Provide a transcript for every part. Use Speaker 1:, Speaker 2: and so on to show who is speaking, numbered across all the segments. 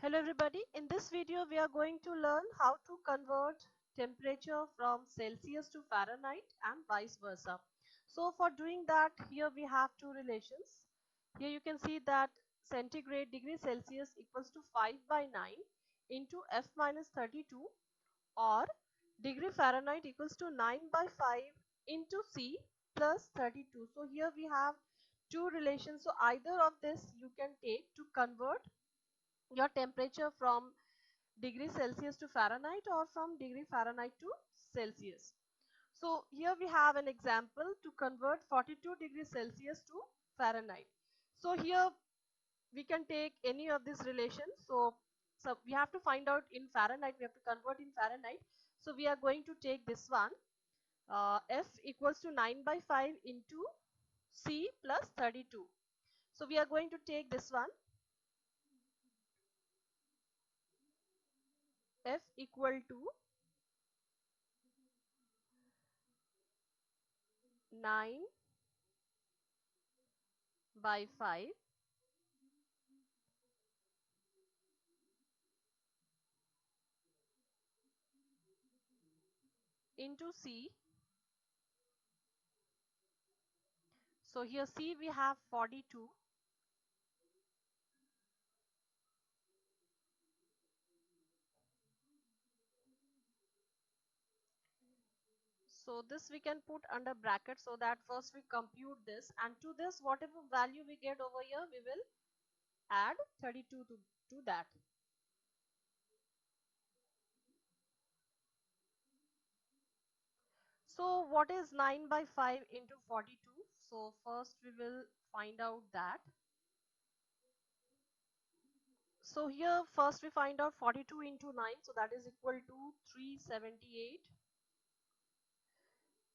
Speaker 1: Hello everybody, in this video we are going to learn how to convert temperature from Celsius to Fahrenheit and vice versa. So for doing that, here we have two relations. Here you can see that centigrade degree Celsius equals to 5 by 9 into F minus 32, or degree Fahrenheit equals to 9 by 5 into C plus 32. So here we have two relations. So either of this you can take to convert your temperature from degree Celsius to Fahrenheit or from degree Fahrenheit to Celsius. So here we have an example to convert 42 degrees Celsius to Fahrenheit. So here we can take any of these relations. So we have to find out in Fahrenheit, we have to convert in Fahrenheit. So we are going to take this one, F equals to 9 by 5 into C plus 32. So we are going to take this one, F equal to 9 by 5 into C. So here C we have 42. So this we can put under bracket, so that first we compute this, and to this whatever value we get over here we will add 32 to that. So what is 9 by 5 into 42? So first we will find out that. So here first we find out 42 into 9, so that is equal to 378.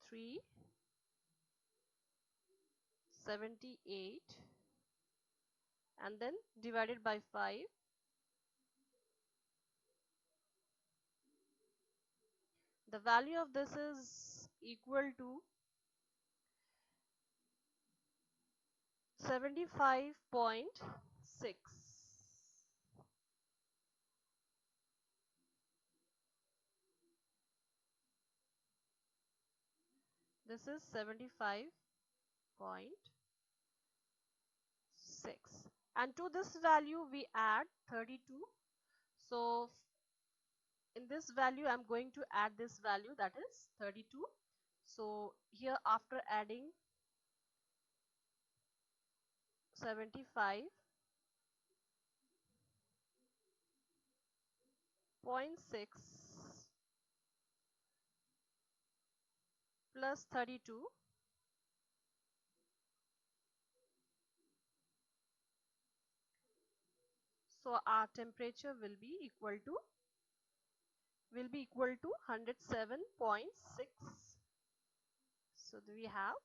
Speaker 1: 378 and then divided by 5. The value of this is equal to 75.6. This is 75.6, and to this value we add 32. So in this value I'm going to add this value, that is 32. So here after adding 75.6 plus 32, so our temperature will be equal to 107.6. So we have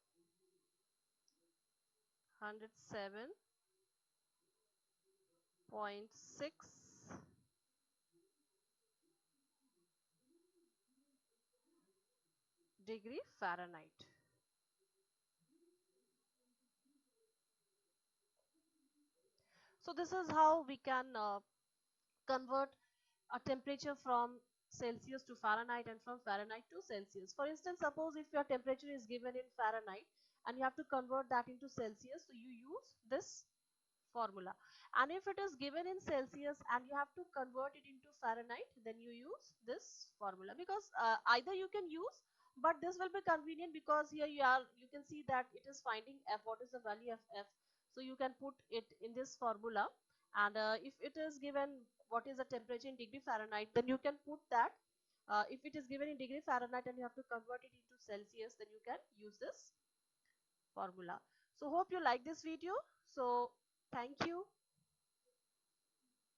Speaker 1: 107.6 degree Fahrenheit. So this is how we can convert a temperature from Celsius to Fahrenheit and from Fahrenheit to Celsius. For instance, suppose if your temperature is given in Fahrenheit and you have to convert that into Celsius, so you use this formula. And if it is given in Celsius and you have to convert it into Fahrenheit, then you use this formula, because either you can use, but this will be convenient because here you can see that it is finding F, what is the value of F. So you can put it in this formula, and if it is given what is the temperature in degree Fahrenheit, then you can put that. If it is given in degree Fahrenheit and you have to convert it into Celsius, then you can use this formula. So hope you like this video. So thank you.